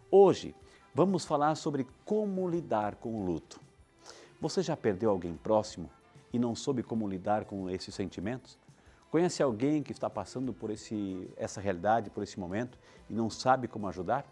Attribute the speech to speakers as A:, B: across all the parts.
A: Hoje vamos falar sobre como lidar com o luto. Você já perdeu alguém próximo e não soube como lidar com esses sentimentos? Conhece alguém que está passando por essa realidade, por esse momento e não sabe como ajudar?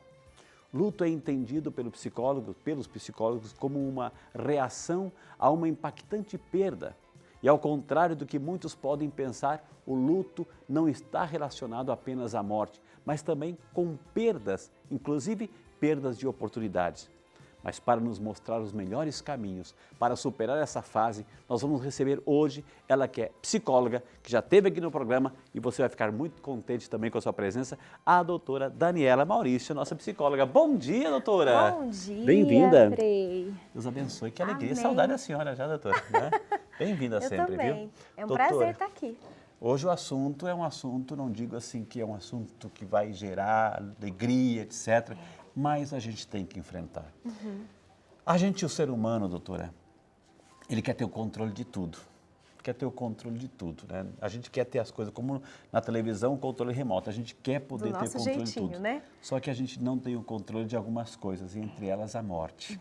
A: Luto é entendido pelos psicólogos como uma reação a uma impactante perda. E ao contrário do que muitos podem pensar, o luto não está relacionado apenas à morte, mas também com perdas, inclusive perdas de oportunidades. Mas para nos mostrar os melhores caminhos para superar essa fase, nós vamos receber hoje ela que é psicóloga, que já esteve aqui no programa e você vai ficar muito contente também com a sua presença, a doutora Daniela Maurício, nossa psicóloga. Bom dia, doutora!
B: Bom dia,
A: Bem-vinda!
B: Frei.
A: Deus abençoe, que alegria,
B: Amém.
A: saudade da senhora já, doutora. Né? Bem-vinda sempre,
B: Eu também.
A: viu?
B: É um
A: Doutora,
B: prazer estar aqui.
A: hoje o assunto é um assunto, não digo assim que é um assunto que vai gerar alegria, etc., mas a gente tem que enfrentar. A gente, o ser humano, doutora, ele quer ter o controle de tudo. Quer ter o controle de tudo, né? A gente quer ter as coisas como na televisão, o controle remoto. A gente quer poder ter o controle de tudo.
B: Né?
A: Só que a gente não tem o controle de algumas coisas, entre elas a morte.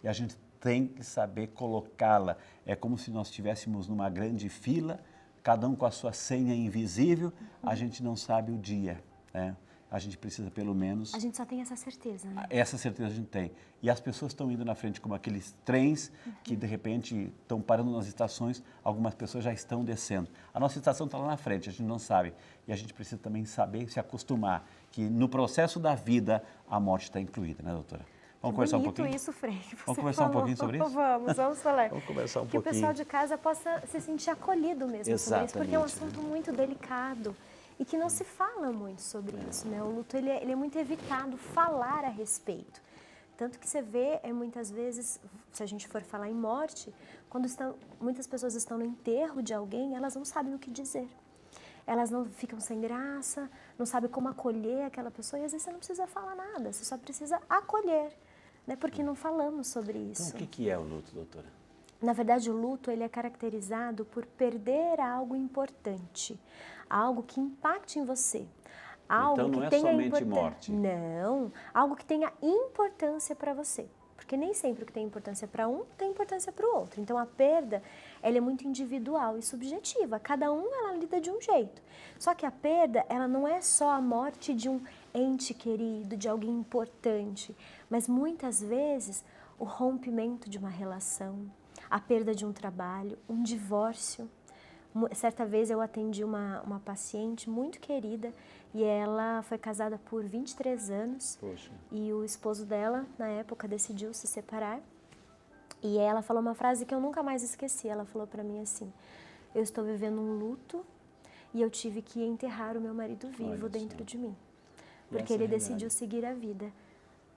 A: E a gente tem que saber colocá-la. É como se nós estivéssemos numa grande fila, cada um com a sua senha invisível, a gente não sabe o dia, né? A gente precisa pelo menos...
B: A gente só tem essa certeza, né?
A: Essa certeza a gente tem. E as pessoas estão indo na frente como aqueles trens que de repente estão parando nas estações, algumas pessoas já estão descendo. A nossa estação está lá na frente, a gente não sabe. E a gente precisa também saber se acostumar que no processo da vida a morte está incluída, né, doutora? Vamos conversar um pouquinho?
B: Isso, Frei, que você
A: Vamos conversar um pouquinho sobre isso?
B: Vamos falar.
A: Vamos conversar um
B: que
A: pouquinho.
B: o pessoal de casa possa se sentir acolhido mesmo sobre isso, porque é um assunto muito delicado e que não se fala muito sobre isso, né? O luto, ele é muito evitado falar a respeito. Tanto que você vê, muitas vezes, se a gente for falar em morte, quando muitas pessoas estão no enterro de alguém, elas não sabem o que dizer. Elas não ficam sem graça, não sabem como acolher aquela pessoa, e às vezes você não precisa falar nada, você só precisa acolher, né? Porque não falamos sobre isso.
A: Então, o que é o luto, doutora?
B: Na verdade, o luto ele é caracterizado por perder algo importante, algo que impacte em você. Algo
A: então, não
B: que
A: é
B: tenha
A: somente morte.
B: Não, algo que tenha importância para você. Porque nem sempre o que tem importância para um tem importância para o outro. Então, a perda ela é muito individual e subjetiva. Cada um ela lida de um jeito. Só que a perda ela não é só a morte de um ente querido, de alguém importante. Mas muitas vezes o rompimento de uma relação, a perda de um trabalho, um divórcio. Certa vez eu atendi uma paciente muito querida e ela foi casada por 23 anos.
A: Poxa.
B: E o esposo dela, na época, decidiu se separar. E ela falou uma frase que eu nunca mais esqueci. Ela falou para mim assim: eu estou vivendo um luto e eu tive que enterrar o meu marido vivo dentro de mim. Porque ele decidiu seguir a vida.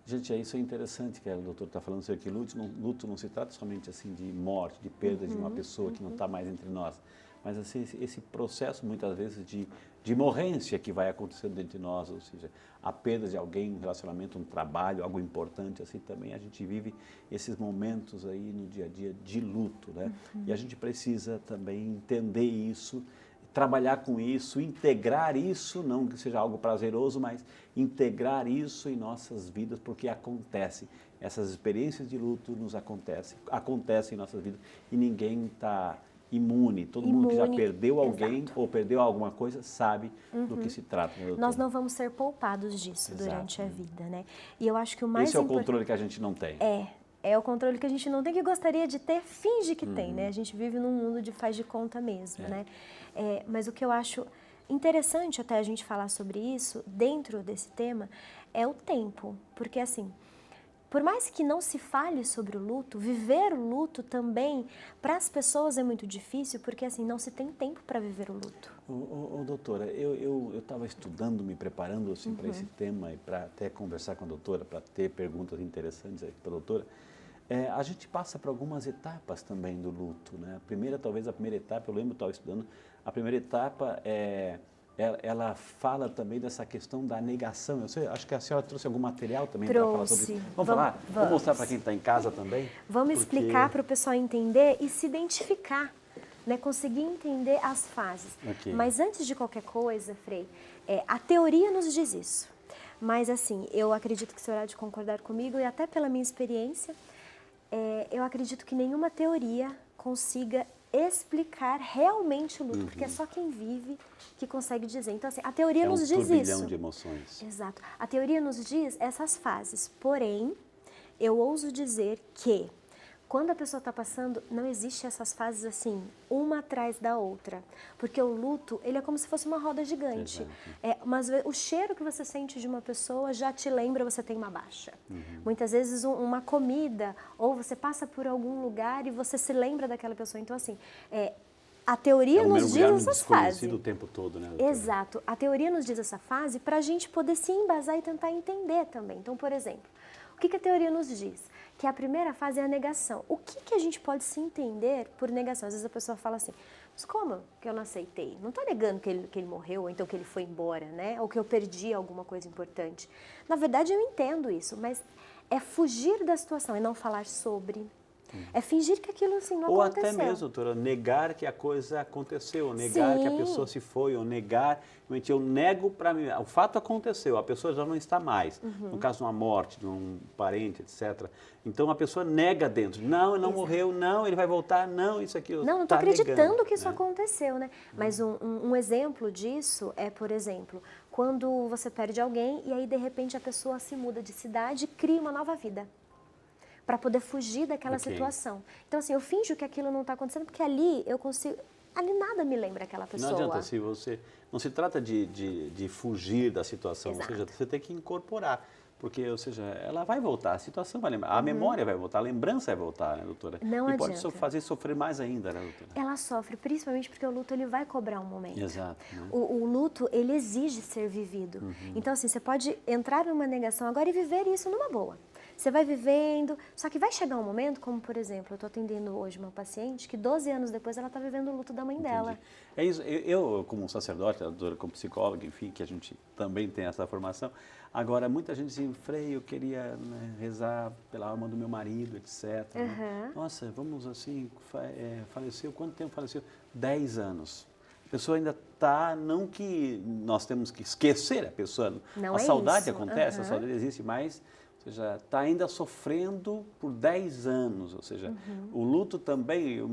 A: Gente, isso é interessante que o doutor está falando, que luto não se trata somente assim de morte, de perda de uma pessoa que não está mais entre nós, mas assim, esse processo muitas vezes de morrência que vai acontecendo entre nós, ou seja, a perda de alguém, um relacionamento, um trabalho, algo importante, assim também a gente vive esses momentos aí no dia a dia de luto, né? E a gente precisa também entender isso, trabalhar com isso, integrar isso, não que seja algo prazeroso, mas integrar isso em nossas vidas, porque acontece. Essas experiências de luto nos acontecem em nossas vidas e ninguém está imune. Todo mundo que já perdeu alguém ou perdeu alguma coisa sabe do que se trata. Né,
B: nós não vamos ser poupados disso durante a vida, né? E eu acho que o
A: Esse é o controle que a gente não tem.
B: É o controle que a gente não tem, que gostaria de ter, finge que tem, né? A gente vive num mundo de faz de conta mesmo, né? Mas o que eu acho interessante até a gente falar sobre isso, dentro desse tema, é o tempo. Porque assim, por mais que não se fale sobre o luto, viver o luto também, para as pessoas é muito difícil, porque assim, não se tem tempo para viver o luto.
A: Doutora, eu estava estudando, me preparando assim, para esse tema e para até conversar com a doutora, para ter perguntas interessantes aí para a doutora. A gente passa por algumas etapas também do luto, né? Talvez a primeira etapa, eu lembro, eu estava estudando, a primeira etapa ela fala também dessa questão da negação. Acho que a senhora trouxe algum material também para falar sobre isso. Vamos falar? Vamos mostrar para quem está em casa também?
B: Vamos explicar para o pessoal entender e se identificar, né? Conseguir entender as fases. Mas antes de qualquer coisa, Frei, a teoria nos diz isso. Mas assim, eu acredito que o senhor há de concordar comigo e até pela minha experiência, eu acredito que nenhuma teoria consiga explicar realmente o luto, porque é só quem vive que consegue dizer. Então assim, a teoria nos diz isso.
A: É um turbilhão de emoções.
B: Exato. A teoria nos diz essas fases, porém, eu ouso dizer que quando a pessoa está passando, não existe essas fases assim, uma atrás da outra. Porque o luto, ele é como se fosse uma roda gigante. Mas o cheiro que você sente de uma pessoa já te lembra, você tem uma baixa. Muitas vezes uma comida, ou você passa por algum lugar e você se lembra daquela pessoa. Então assim, a teoria nos diz essas fases.
A: O tempo todo, né, doutora?
B: Exato. A teoria nos diz essa fase para a gente poder se embasar e tentar entender também. Então, por exemplo, o que a teoria nos diz? Que a primeira fase é a negação. O que a gente pode se entender por negação? Às vezes a pessoa fala assim, mas como que eu não aceitei? Não estou negando que ele morreu, ou então que ele foi embora, né? Ou que eu perdi alguma coisa importante. Na verdade, eu entendo isso, mas é fugir da situação, é não falar sobre. É fingir que aquilo assim não aconteceu.
A: Ou até mesmo, doutora, negar que a coisa aconteceu, negar que a pessoa se foi, ou negar, eu nego para mim, o fato aconteceu, a pessoa já não está mais, no caso de uma morte, de um parente, etc. Então a pessoa nega dentro, não, ele não morreu, não, ele vai voltar, não, isso aqui.
B: Não estou acreditando que isso aconteceu, né? Mas um exemplo disso é, por exemplo, quando você perde alguém e aí de repente a pessoa se muda de cidade e cria uma nova vida, para poder fugir daquela situação. Então, assim, eu finjo que aquilo não está acontecendo, porque ali eu consigo... Ali nada me lembra aquela pessoa.
A: Não adianta, se você... Não se trata de fugir da situação,
B: Exato.
A: ou seja, você tem que incorporar. Porque, ou seja, ela vai voltar, a situação vai lembrar, a memória vai voltar, a lembrança vai voltar, né, doutora?
B: Não
A: e
B: adianta.
A: pode fazer sofrer mais ainda, né, doutora?
B: Ela sofre, principalmente porque o luto ele vai cobrar um momento.
A: Exato. Né?
B: O luto, ele exige ser vivido. Então, assim, você pode entrar numa negação agora e viver isso numa boa. Você vai vivendo, só que vai chegar um momento, como por exemplo, eu estou atendendo hoje uma paciente que 12 anos depois ela está vivendo o luto da mãe dela.
A: É isso, eu como sacerdote, a doutora como psicóloga, enfim, que a gente também tem essa formação, agora muita gente diz, Frei, eu queria rezar pela alma do meu marido, etc. Né? Nossa, vamos assim, faleceu, quanto tempo faleceu? 10 anos. A pessoa ainda está, não que nós temos que esquecer a pessoa,
B: não
A: a saudade
B: isso.
A: acontece, a saudade existe, mas... Ou seja, está ainda sofrendo por 10 anos, ou seja, o luto também, eu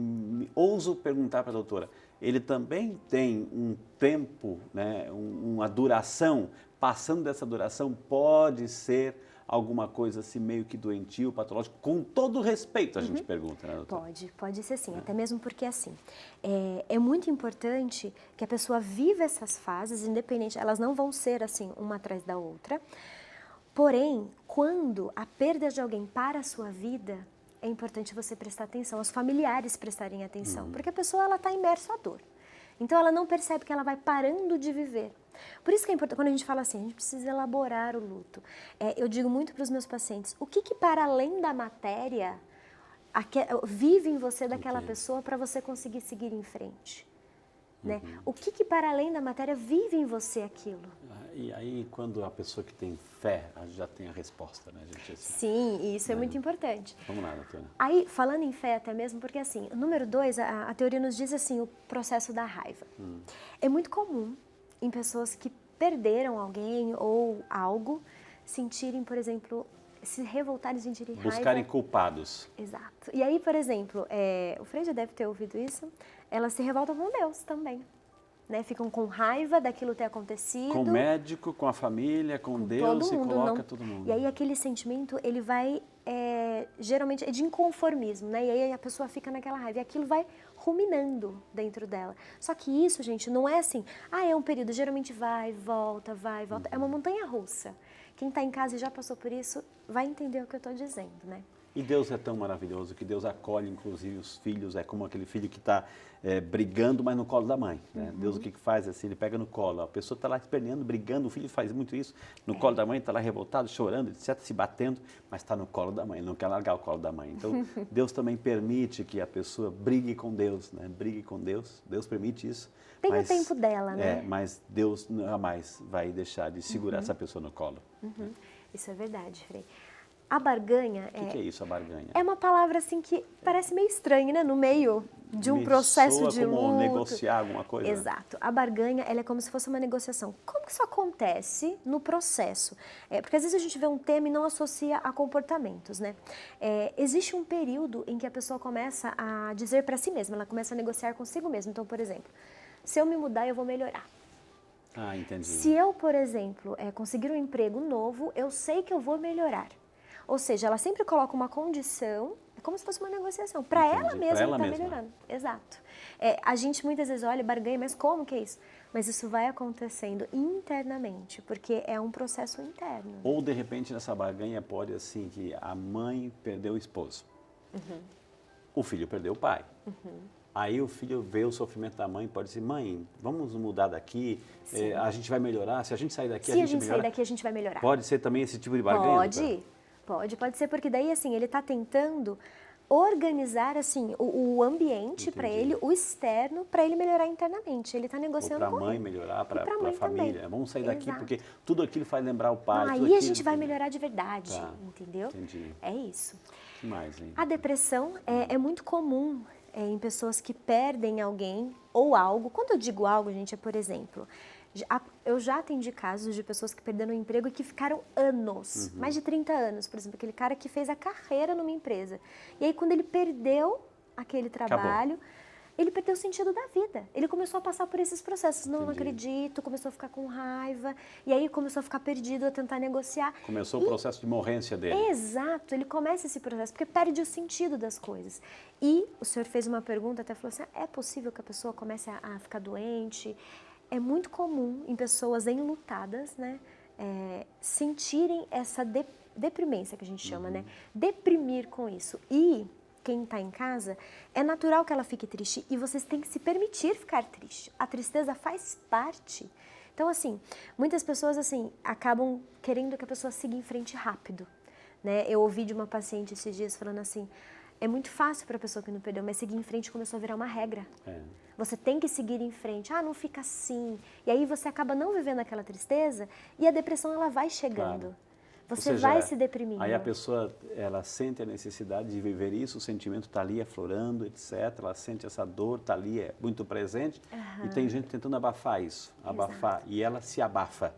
A: ouso perguntar para a doutora, ele também tem um tempo, né, uma duração, passando dessa duração pode ser alguma coisa assim meio que doentio, patológico, com todo respeito a gente pergunta, né, doutora?
B: Pode ser sim, até mesmo porque assim, é muito importante que a pessoa viva essas fases, independente, elas não vão ser assim, uma atrás da outra. Porém, quando a perda de alguém para a sua vida, é importante você prestar atenção, os familiares prestarem atenção, porque a pessoa ela está imersa à dor. Então, ela não percebe que ela vai parando de viver. Por isso que é importante, quando a gente fala assim, a gente precisa elaborar o luto. Eu digo muito para os meus pacientes, o que para além da matéria vive em você daquela pessoa para você conseguir seguir em frente? Né? O que para além da matéria vive em você aquilo?
A: E aí, quando a pessoa que tem fé, já tem a resposta, né, gente? Assim,
B: sim, e isso é muito importante.
A: Vamos lá, doutora.
B: Aí, falando em fé até mesmo, porque assim, número 2, a teoria nos diz assim, o processo da raiva. É muito comum em pessoas que perderam alguém ou algo, sentirem, por exemplo, se revoltarem e sentirem raiva.
A: Buscarem culpados.
B: Exato. E aí, por exemplo, o Frei já deve ter ouvido isso, elas se revoltam com Deus também. Né? Ficam com raiva daquilo ter acontecido.
A: Com o médico, com a família, com Deus,
B: todo mundo,
A: e coloca todo mundo.
B: E aí aquele sentimento, ele vai, geralmente, é de inconformismo, né? E aí a pessoa fica naquela raiva e aquilo vai ruminando dentro dela. Só que isso, gente, não é assim, é um período, geralmente vai, volta, é uma montanha-russa. Quem está em casa e já passou por isso vai entender o que eu estou dizendo, né?
A: E Deus é tão maravilhoso que Deus acolhe, inclusive, os filhos. É como aquele filho que está brigando, mas no colo da mãe. Né? Deus o que faz assim? Ele pega no colo. A pessoa está lá esperneando, brigando. O filho faz muito isso. No colo da mãe, está lá revoltado, chorando, etc., se batendo, mas está no colo da mãe. Não quer largar o colo da mãe. Então, Deus também permite que a pessoa brigue com Deus. Né? Brigue com Deus. Deus permite isso.
B: Tem o tempo dela, né?
A: Mas Deus jamais vai deixar de segurar essa pessoa no colo.
B: Isso é verdade, Frei. A barganha
A: O que é isso, a barganha?
B: é uma palavra assim que parece meio estranha, né? No meio de um processo
A: soa
B: de
A: como
B: luto.
A: negociar alguma coisa.
B: Exato. A barganha, ela é como se fosse uma negociação. Como que isso acontece no processo? Porque às vezes a gente vê um tema e não associa a comportamentos, né? Existe um período em que a pessoa começa a dizer para si mesma, ela começa a negociar consigo mesma. Então, por exemplo, se eu me mudar, eu vou melhorar.
A: Ah, entendi.
B: Se eu, por exemplo, conseguir um emprego novo, eu sei que eu vou melhorar. Ou seja, ela sempre coloca uma condição, é como se fosse uma negociação, para ela mesma estar melhorando. Exato. A gente muitas vezes olha, barganha, mas como que é isso? Mas isso vai acontecendo internamente, porque é um processo interno.
A: Ou, de repente, nessa barganha pode, assim, que a mãe perdeu o esposo. O filho perdeu o pai. Aí o filho vê o sofrimento da mãe, pode dizer, mãe, vamos mudar daqui, a gente vai melhorar, se a gente sair daqui,
B: a gente sair daqui, a gente vai melhorar.
A: Pode ser também esse tipo de barganha?
B: Pode ser, porque daí, assim, ele está tentando organizar, assim, o ambiente para ele, o externo, para ele melhorar internamente. Ele está negociando com
A: para a mãe melhorar, para a
B: também.
A: família. Vamos sair daqui, porque tudo aquilo faz lembrar o pai.
B: Aí a gente vai melhorar de verdade, entendeu?
A: Entendi.
B: É isso.
A: O que mais, hein?
B: A depressão é muito comum em pessoas que perdem alguém ou algo. Quando eu digo algo, gente, por exemplo, eu já atendi casos de pessoas que perderam o emprego e que ficaram anos, mais de 30 anos, por exemplo, aquele cara que fez a carreira numa empresa. E aí quando ele perdeu aquele trabalho, ele perdeu o sentido da vida. Ele começou a passar por esses processos. Não acredito, começou a ficar com raiva, e aí começou a ficar perdido, a tentar negociar.
A: Começou o processo de morrência dele.
B: Exato, ele começa esse processo, porque perde o sentido das coisas. E o senhor fez uma pergunta, até falou assim, é possível que a pessoa comece a ficar doente? É muito comum em pessoas enlutadas, né, sentirem essa deprimência que a gente chama, né? Deprimir com isso. E quem está em casa, é natural que ela fique triste e vocês têm que se permitir ficar triste. A tristeza faz parte. Então, assim, muitas pessoas, assim, acabam querendo que a pessoa siga em frente rápido, né? Eu ouvi de uma paciente esses dias falando assim, é muito fácil para a pessoa que não perdeu, mas seguir em frente começou a virar uma regra. Você tem que seguir em frente. Ah, não fica assim. E aí você acaba não vivendo aquela tristeza e a depressão, ela vai chegando. Claro. Você vai se deprimindo.
A: Aí a pessoa, ela sente a necessidade de viver isso, o sentimento está ali aflorando, etc. Ela sente essa dor, está ali, é muito presente. E tem gente tentando abafar isso, abafar. E ela se abafa.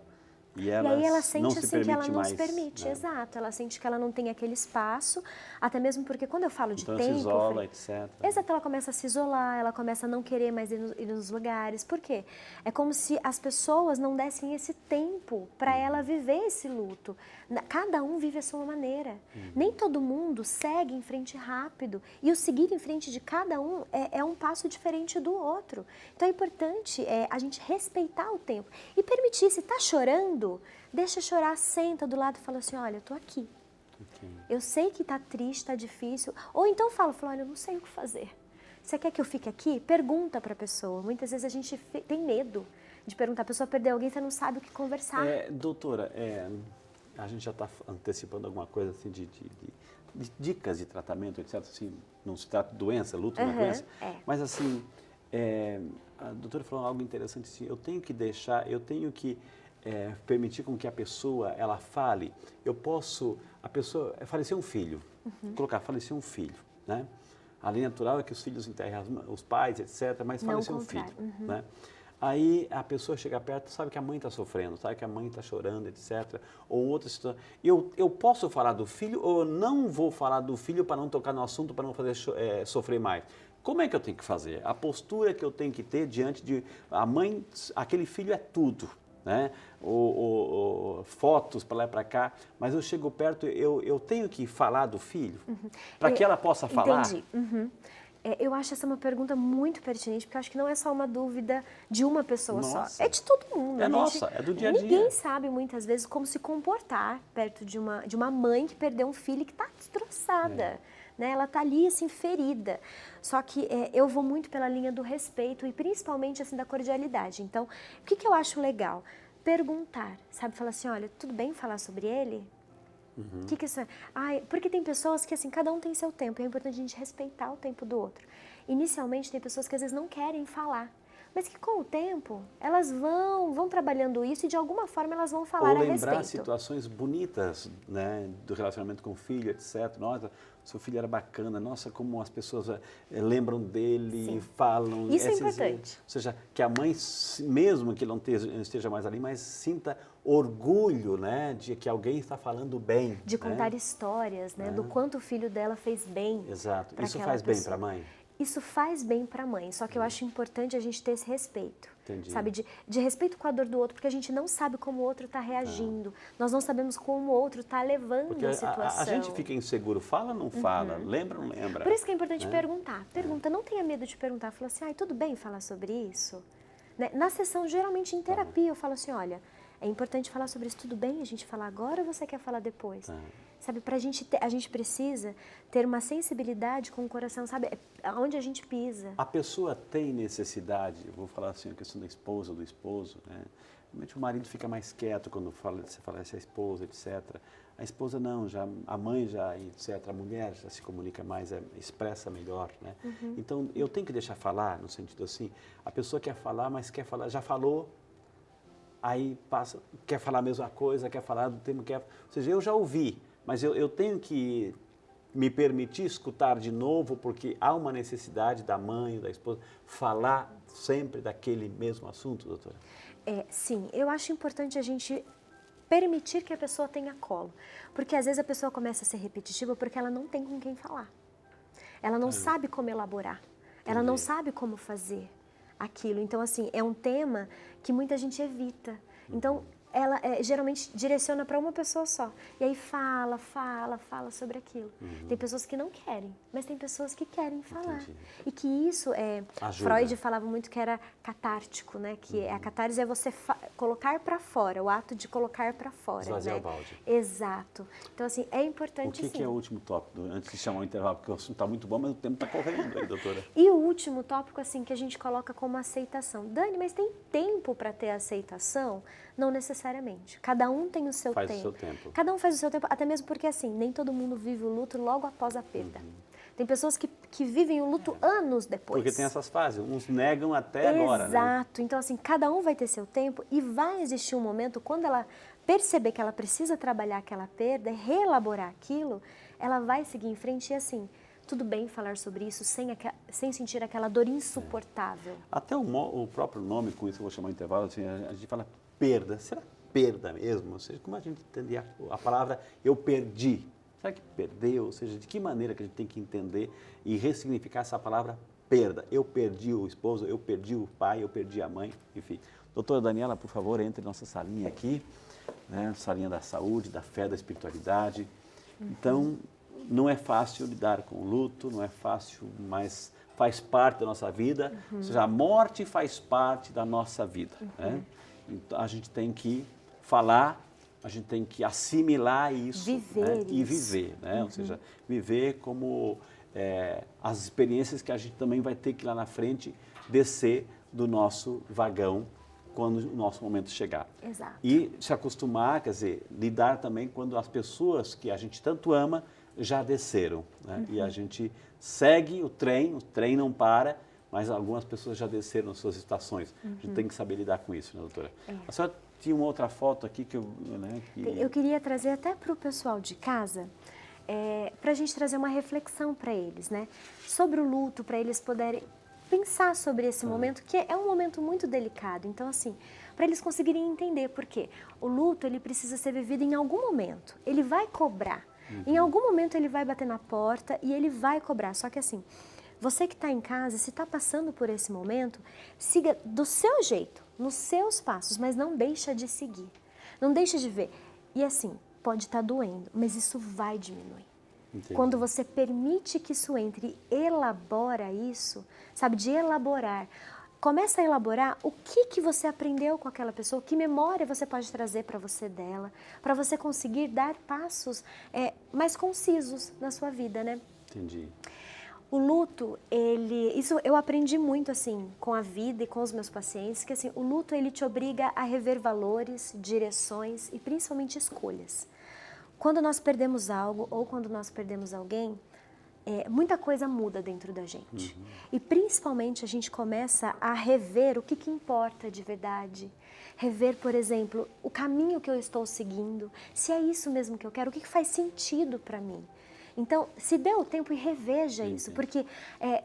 A: E
B: aí ela sente assim que ela não se permite,
A: né?
B: Exato. Ela sente que ela não tem aquele espaço, até mesmo porque quando eu falo de tempo...
A: Então se isola, etc.
B: Exato, ela começa a se isolar, ela começa a não querer mais ir nos lugares. Por quê? É como se as pessoas não dessem esse tempo para ela viver esse luto. Cada um vive a sua maneira. Nem todo mundo segue em frente rápido. E o seguir em frente de cada um é um passo diferente do outro. Então é importante a gente respeitar o tempo e permitir, se está chorando, deixa chorar, senta do lado e fala assim, olha, eu tô aqui. Eu sei que tá triste, está difícil. Ou então fala, olha, eu não sei o que fazer. Você quer que eu fique aqui? Pergunta para a pessoa. Muitas vezes a gente tem medo de perguntar. A pessoa perdeu alguém, você não sabe o que conversar.
A: Doutora, a gente já está antecipando alguma coisa assim de dicas de tratamento, etc. Assim, não se trata de doença, luto é uma doença. Mas assim, a doutora falou algo interessante assim, eu tenho que permitir com que a pessoa, ela fale, falecer um filho, falecer um filho, né? A lei natural é que os filhos enterrem os pais, etc., mas falecer um filho, né? Aí a pessoa chega perto, sabe que a mãe está sofrendo, sabe que a mãe está chorando, etc., ou outra situação. Eu posso falar do filho ou eu não vou falar do filho para não tocar no assunto, para não fazer sofrer mais? Como é que eu tenho que fazer? A postura que eu tenho que ter diante de a mãe, aquele filho é tudo, né? Fotos para lá e para cá, mas eu chego perto, eu tenho que falar do filho para que ela possa falar?
B: Entendi. Eu acho essa uma pergunta muito pertinente, porque eu acho que não é só uma dúvida de uma pessoa só, é de todo mundo.
A: É do dia a dia.
B: Ninguém sabe muitas vezes como se comportar perto de uma mãe que perdeu um filho que está destroçada. Né? Ela está ali, assim, ferida. Só que eu vou muito pela linha do respeito e principalmente, assim, da cordialidade. Então, o que eu acho legal? Perguntar, sabe? Falar assim, olha, tudo bem falar sobre ele? Que isso é? Porque tem pessoas que, assim, cada um tem seu tempo e é importante a gente respeitar o tempo do outro. Inicialmente, tem pessoas que às vezes não querem falar, mas que com o tempo elas vão trabalhando isso e de alguma forma elas vão falar
A: Ou
B: a
A: lembrar
B: respeito.
A: situações bonitas, né, do relacionamento com o filho, etc. Nossa, seu filho era bacana, nossa, como as pessoas lembram dele,
B: Sim.
A: falam.
B: Isso é importante.
A: Ou seja, que a mãe, mesmo que ele não esteja mais ali, mas sinta orgulho, né, de que alguém está falando bem.
B: De
A: né?
B: contar histórias, né, do quanto o filho dela fez bem.
A: Exato.
B: pra
A: Isso
B: aquela
A: faz bem
B: pessoa.
A: para a mãe?
B: Isso faz bem para a mãe, só que eu acho importante a gente ter esse respeito.
A: Entendi.
B: Sabe, de respeito com a dor do outro, porque a gente não sabe como o outro está reagindo. Nós não sabemos como o outro está levando
A: Porque
B: a situação.
A: a gente fica inseguro, fala ou não fala, lembra ou não lembra?
B: Por isso que é importante perguntar. Pergunta, não tenha medo de perguntar. Fala assim, tudo bem falar sobre isso? Né? Na sessão, geralmente em terapia, eu falo assim, olha, é importante falar sobre isso, tudo bem a gente falar agora ou você quer falar depois? Sabe, a gente precisa ter uma sensibilidade com o coração, sabe, aonde a gente pisa.
A: A pessoa tem necessidade, eu vou falar assim, a questão da esposa, do esposo, né? Realmente o marido fica mais quieto quando você fala essa esposa, etc. A esposa não, já, a mãe já, etc. A mulher já se comunica mais, expressa melhor, né? Então, eu tenho que deixar falar, no sentido assim, a pessoa quer falar, mas quer falar, já falou, aí passa, quer falar a mesma coisa, quer falar do tema, ou seja, eu já ouvi, mas eu tenho que me permitir escutar de novo, porque há uma necessidade da mãe, da esposa, falar sempre daquele mesmo assunto, doutora?
B: Sim, eu acho importante a gente permitir que a pessoa tenha colo, porque às vezes a pessoa começa a ser repetitiva porque ela não tem com quem falar, ela não sabe como elaborar, ela não sabe como fazer aquilo, então assim, é um tema que muita gente evita, então ela geralmente direciona para uma pessoa só. E aí fala sobre aquilo. Tem pessoas que não querem, mas tem pessoas que querem falar.
A: Entendi.
B: E que isso Freud falava muito que era catártico, né? Que a catarse é você colocar para fora, o ato de colocar para fora.
A: Esvaziar
B: né?
A: o balde.
B: Exato. Então, assim, é importante
A: O que é o último tópico, antes de chamar o intervalo, porque o assunto está muito bom, mas o tempo está correndo aí, doutora.
B: E o último tópico, assim, que a gente coloca como aceitação. Dani, mas tem tempo para ter aceitação? Não necessariamente. Cada um tem o seu tempo.
A: Faz o seu tempo.
B: Cada um faz o seu tempo, até mesmo porque, assim, nem todo mundo vive o luto logo após a perda. Tem pessoas que vivem o luto anos depois.
A: Porque tem essas fases, uns negam até agora, né?
B: Exato. Então, assim, cada um vai ter seu tempo e vai existir um momento, quando ela perceber que ela precisa trabalhar aquela perda, reelaborar aquilo, ela vai seguir em frente e, assim, tudo bem falar sobre isso sem sentir aquela dor insuportável.
A: Até o próprio nome, com isso eu vou chamar o intervalo, assim, a gente fala perda. Será perda mesmo? Ou seja, como a gente entendia a palavra eu perdi? Será que perdeu? Ou seja, de que maneira que a gente tem que entender e ressignificar essa palavra perda? Eu perdi o esposo, eu perdi o pai, eu perdi a mãe, enfim. Doutora Daniela, por favor, entre em nossa salinha aqui, né? Salinha da saúde, da fé, da espiritualidade. Então, não é fácil lidar com o luto, não é fácil, mas faz parte da nossa vida. Ou seja, a morte faz parte da nossa vida. Né? Então, a gente tem que falar, a gente tem que assimilar isso.
B: Viver
A: né? E viver. Né? Ou seja, viver como as experiências que a gente também vai ter que lá na frente descer do nosso vagão quando o nosso momento chegar.
B: Exato.
A: E se acostumar, quer dizer, lidar também quando as pessoas que a gente tanto ama já desceram. Né? E a gente segue o trem não para, mas algumas pessoas já desceram nas suas estações. A gente tem que saber lidar com isso, né, doutora? A senhora tinha uma outra foto aqui que eu... Né,
B: Eu queria trazer até para o pessoal de casa, para a gente trazer uma reflexão para eles, né? Sobre o luto, para eles poderem pensar sobre esse momento, que é um momento muito delicado. Então, assim, para eles conseguirem entender, porque o luto, ele precisa ser vivido em algum momento. Ele vai cobrar. Em algum momento ele vai bater na porta e ele vai cobrar. Só que assim, você que está em casa, se está passando por esse momento, siga do seu jeito, nos seus passos, mas não deixa de seguir. Não deixa de ver. E assim, pode estar doendo, mas isso vai diminuir.
A: Entendi.
B: Quando você permite que isso entre e elabora isso, sabe, de elaborar. Começa a elaborar o que você aprendeu com aquela pessoa, que memória você pode trazer para você dela, para você conseguir dar passos mais concisos na sua vida, né?
A: Entendi.
B: O luto, isso eu aprendi muito assim com a vida e com os meus pacientes, que assim, o luto ele te obriga a rever valores, direções e principalmente escolhas. Quando nós perdemos algo ou quando nós perdemos alguém, muita coisa muda dentro da gente. E principalmente a gente começa a rever o que importa de verdade. Rever, por exemplo, o caminho que eu estou seguindo, se é isso mesmo que eu quero, o que faz sentido para mim. Então, se dê o tempo e reveja isso, porque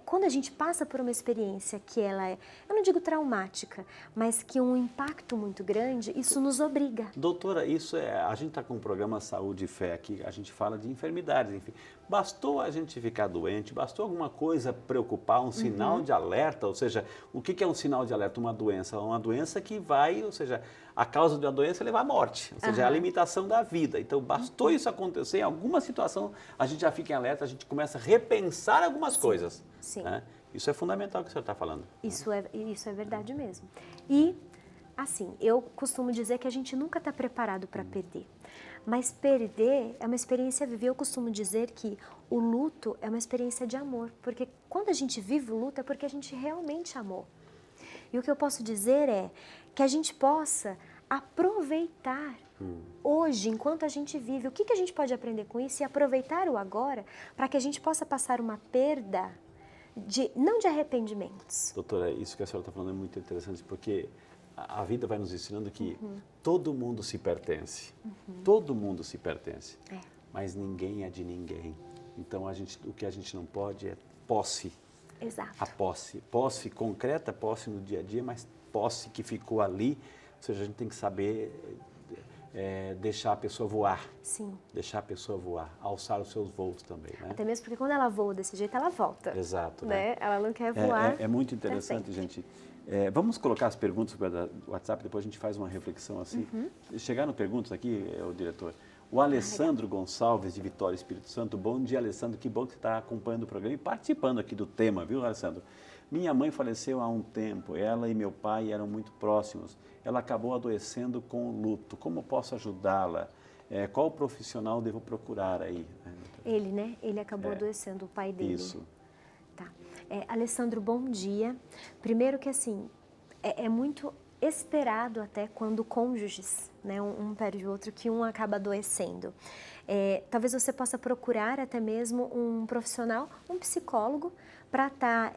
B: quando a gente passa por uma experiência que ela é, eu não digo traumática, mas que um impacto muito grande, isso nos obriga.
A: Doutora, isso a gente está com um programa Saúde e Fé aqui, a gente fala de enfermidades, enfim. Bastou a gente ficar doente, bastou alguma coisa preocupar, um sinal de alerta, ou seja, o que é um sinal de alerta? Uma doença que vai, ou seja, a causa da doença é levar à morte, ou seja, é a limitação da vida. Então, bastou isso acontecer, em alguma situação, a gente já fica em alerta, a gente começa a repensar algumas coisas.
B: Sim.
A: Né? Isso é fundamental o que o senhor está falando.
B: Isso é verdade mesmo. E, assim, eu costumo dizer que a gente nunca está preparado para perder. Mas perder é uma experiência viva. Eu costumo dizer que o luto é uma experiência de amor. Porque quando a gente vive o luto é porque a gente realmente amou. E o que eu posso dizer é que a gente possa aproveitar hoje, enquanto a gente vive. O que a gente pode aprender com isso e aproveitar o agora para que a gente possa passar uma perda, não de arrependimentos.
A: Doutora, isso que a senhora está falando é muito interessante, porque a vida vai nos ensinando que todo mundo se pertence. Todo mundo se pertence. Mas ninguém é de ninguém. Então, o que a gente não pode é posse.
B: Exato.
A: A posse. Posse concreta, posse no dia a dia, mas posse que ficou ali. Ou seja, a gente tem que saber deixar a pessoa voar.
B: Sim.
A: Deixar a pessoa voar, alçar os seus voos também, né?
B: Até mesmo porque quando ela voa desse jeito, ela volta.
A: Exato.
B: Né? Ela não quer voar.
A: É muito interessante, gente. Vamos colocar as perguntas pelo WhatsApp, depois a gente faz uma reflexão assim. Chegaram perguntas aqui, o diretor. O Alessandro Gonçalves, de Vitória, Espírito Santo. Bom dia, Alessandro. Que bom que você está acompanhando o programa e participando aqui do tema, viu, Alessandro? Minha mãe faleceu há um tempo. Ela e meu pai eram muito próximos. Ela acabou adoecendo com o luto. Como posso ajudá-la? Qual profissional devo procurar aí?
B: Ele, né? Ele acabou adoecendo, o pai dele.
A: Isso.
B: Tá. Alessandro, bom dia. Primeiro que assim, é muito esperado até quando cônjuges, né, um perde o outro, que um acaba adoecendo. Talvez você possa procurar até mesmo um profissional, um psicólogo, para estar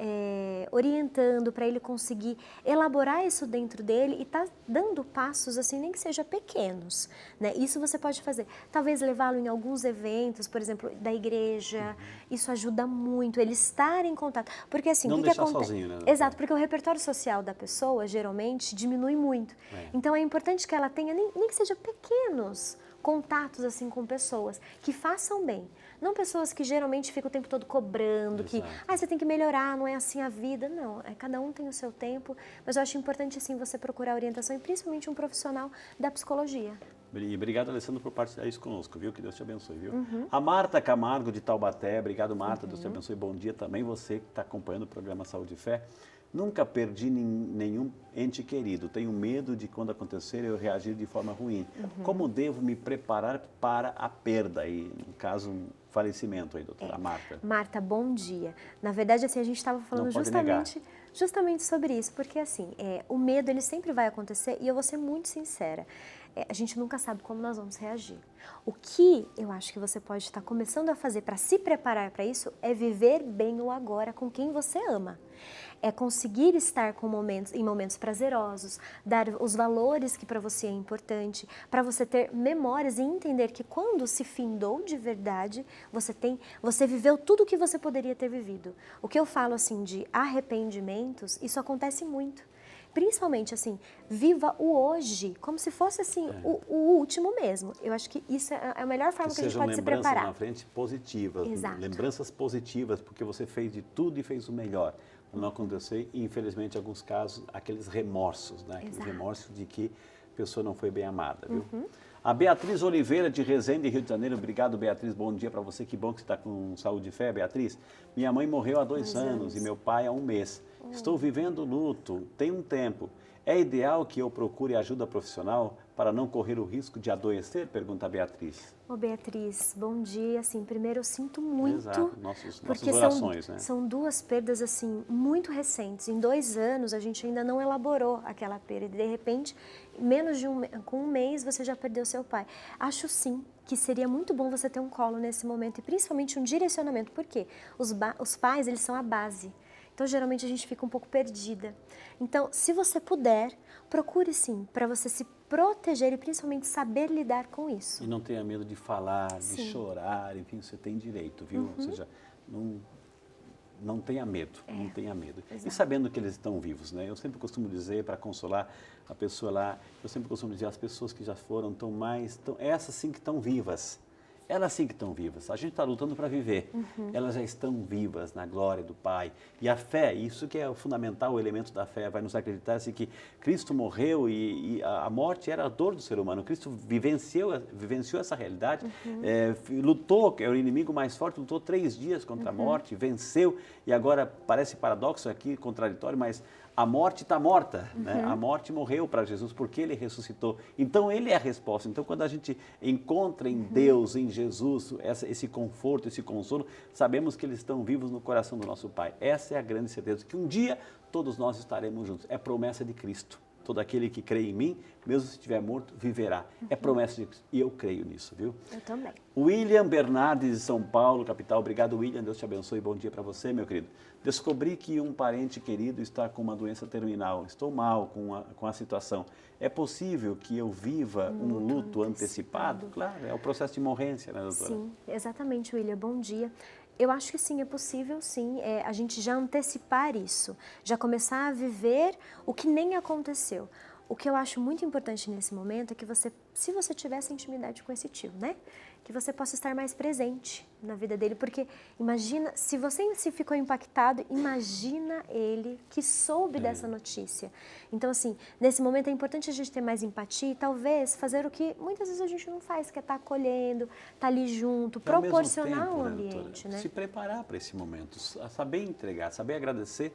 B: orientando, para ele conseguir elaborar isso dentro dele e estar dando passos, assim, nem que seja pequenos, né? Isso você pode fazer. Talvez levá-lo em alguns eventos, por exemplo, da igreja, isso ajuda muito, ele estar em contato. Porque assim,
A: não
B: o que
A: deixar
B: acontece?
A: sozinho, né?
B: Exato, porque o repertório social da pessoa, geralmente, diminui muito. Então, é importante que ela tenha, nem que seja pequenos contatos assim com pessoas que façam bem. Não pessoas que geralmente ficam o tempo todo cobrando, que você tem que melhorar, não é assim a vida. Não, cada um tem o seu tempo, mas eu acho importante assim você procurar orientação e principalmente um profissional da psicologia.
A: Obrigado, Alessandro, por partilhar isso conosco, viu? Que Deus te abençoe, viu? A Marta Camargo, de Taubaté. Obrigado, Marta. Deus te abençoe. Bom dia também, você que está acompanhando o programa Saúde e Fé. Nunca perdi nenhum ente querido. Tenho medo de, quando acontecer, eu reagir de forma ruim. Como devo me preparar para a perda? E, no caso, um falecimento aí, doutora Marta.
B: Marta, bom dia. Na verdade, assim, a gente estava falando justamente sobre isso, porque assim, o medo ele sempre vai acontecer e eu vou ser muito sincera. A gente nunca sabe como nós vamos reagir. O que eu acho que você pode estar começando a fazer para se preparar para isso é viver bem o agora com quem você ama. É conseguir estar em momentos prazerosos, dar os valores que para você é importante, para você ter memórias e entender que quando se findou de verdade, você viveu tudo o que você poderia ter vivido. O que eu falo assim de arrependimentos, isso acontece muito. Principalmente assim, viva o hoje, como se fosse assim, o último mesmo. Eu acho que isso é a melhor forma que a gente pode se preparar.
A: Lembranças na frente positivas, lembranças positivas, porque você fez de tudo e fez o melhor. Não acontecer, e infelizmente, em alguns casos, aqueles remorsos, né? Aqueles remorsos de que a pessoa não foi bem amada, viu? A Beatriz Oliveira, de Resende, Rio de Janeiro. Obrigado, Beatriz. Bom dia para você. Que bom que você está com saúde e fé, Beatriz. Minha mãe morreu há 2 anos e meu pai há 1 mês. Estou vivendo luto, tem um tempo. É ideal que eu procure ajuda profissional para não correr o risco de adoecer? Pergunta a Beatriz.
B: Ô Beatriz, bom dia. Assim, primeiro eu sinto muito,
A: Exato, nossas
B: porque
A: orações, né?
B: são duas perdas assim muito recentes. Em 2 anos a gente ainda não elaborou aquela perda e de repente, com um mês você já perdeu seu pai. Acho sim que seria muito bom você ter um colo nesse momento e principalmente um direcionamento. Por quê? Os pais, eles são a base. Então, geralmente, a gente fica um pouco perdida. Então, se você puder, procure sim, para você se proteger e principalmente saber lidar com isso.
A: E não tenha medo de falar, de
B: Sim.
A: chorar, enfim, você tem direito, viu? Ou seja, não tenha medo, não tenha medo.
B: Exato.
A: E sabendo que eles estão vivos, né? Eu sempre costumo dizer, para consolar a pessoa lá, eu sempre costumo dizer, as pessoas que já foram essas sim que estão vivas. Elas sim que estão vivas. A gente está lutando para viver. Elas já estão vivas na glória do Pai. E a fé, isso que é o fundamental, o elemento da fé, vai nos acreditar assim, que Cristo morreu e a morte era a dor do ser humano. Cristo vivenciou essa realidade, lutou, que é o inimigo mais forte, lutou 3 dias contra a morte, venceu. E agora, parece paradoxo aqui, contraditório, mas a morte está morta, né? A morte morreu para Jesus porque Ele ressuscitou. Então, Ele é a resposta. Então, quando a gente encontra em Deus, em Jesus, esse conforto, esse consolo, sabemos que eles estão vivos no coração do nosso Pai. Essa é a grande certeza, que um dia todos nós estaremos juntos. É promessa de Cristo. Todo aquele que crê em mim, mesmo se estiver morto, viverá. É promessa de Cristo. E eu creio nisso, viu?
B: Eu também.
A: William Bernardes, de São Paulo, capital. Obrigado, William. Deus te abençoe. Bom dia para você, meu querido. Descobri que um parente querido está com uma doença terminal. Estou mal com a situação. É possível que eu viva um luto antecipado? Claro, é o processo de morrência, né, doutora?
B: Sim, exatamente, William. Bom dia. Eu acho que sim, é possível sim, a gente já antecipar isso, já começar a viver o que nem aconteceu. O que eu acho muito importante nesse momento é que você, se você tiver essa intimidade com esse tio, né? Que você possa estar mais presente na vida dele, porque imagina, se você se ficou impactado, imagina ele que soube dessa notícia. Então, assim, nesse momento é importante a gente ter mais empatia e talvez fazer o que muitas vezes a gente não faz, que é estar acolhendo, estar ali junto,
A: E ao mesmo
B: proporcionar
A: tempo,
B: um
A: né,
B: ambiente,
A: doutora,
B: né?
A: se preparar para esse momento, saber entregar, saber agradecer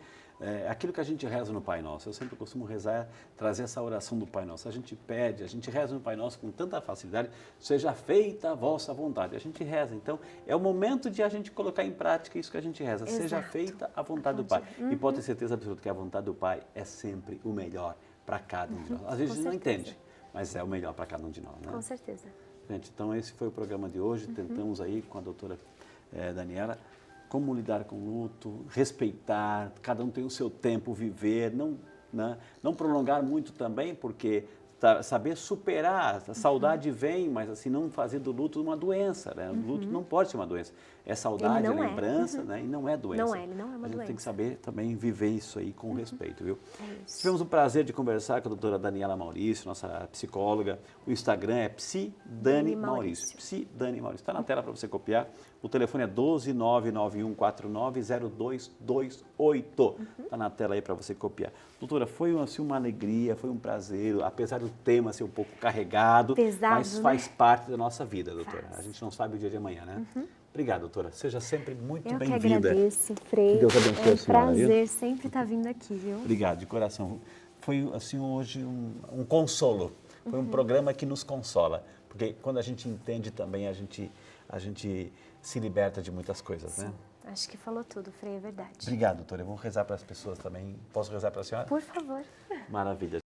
A: aquilo que a gente reza no Pai Nosso. Eu sempre costumo rezar, trazer essa oração do Pai Nosso. A gente pede, a gente reza no Pai Nosso com tanta facilidade, seja feita a vossa vontade. A gente reza. Então, é o momento de a gente colocar em prática isso que a gente reza.
B: Exato.
A: Seja feita a vontade do Pai. E pode ter certeza absoluta que a vontade do Pai é sempre o melhor para cada um de nós. Às vezes a gente não entende, mas é o melhor para cada um de nós, né?
B: Com certeza.
A: Gente, então esse foi o programa de hoje. Tentamos aí com a doutora Daniela como lidar com o luto, respeitar, cada um tem o seu tempo, viver, não prolongar muito também, porque saber superar, a saudade vem, mas assim, não fazer do luto uma doença, né? O luto não pode ser uma doença, é saudade, é lembrança, né? E não é doença.
B: Não é, ele não é uma
A: A gente
B: doença.
A: tem que saber também viver isso aí com respeito, viu?
B: É isso.
A: Tivemos o prazer de conversar com a doutora Daniela Maurício, nossa psicóloga. O Instagram é Psi Dani Maurício. Psi Dani Maurício. Está na tela para você copiar. O telefone é 12991490228. Está na tela aí para você copiar. Doutora, foi assim, uma alegria, foi um prazer, apesar do tema ser um pouco carregado,
B: Pesado,
A: mas
B: né?
A: faz parte da nossa vida, doutora.
B: Faz.
A: A gente não sabe o dia de amanhã, né? Obrigado, doutora. Seja sempre muito
B: Eu que
A: bem-vinda.
B: agradeço, Frei.
A: Que Deus abençoe
B: É
A: a
B: um
A: senhora, viu?
B: prazer sempre estar vindo aqui, viu?
A: Obrigado, de coração. Foi, assim, hoje um consolo. Foi um programa que nos consola. Porque quando a gente entende também, a gente se liberta de muitas coisas, né?
B: Acho que falou tudo, Frei, é verdade.
A: Obrigado, doutora. Eu vou rezar para as pessoas também. Posso rezar para a senhora?
B: Por favor.
A: Maravilha.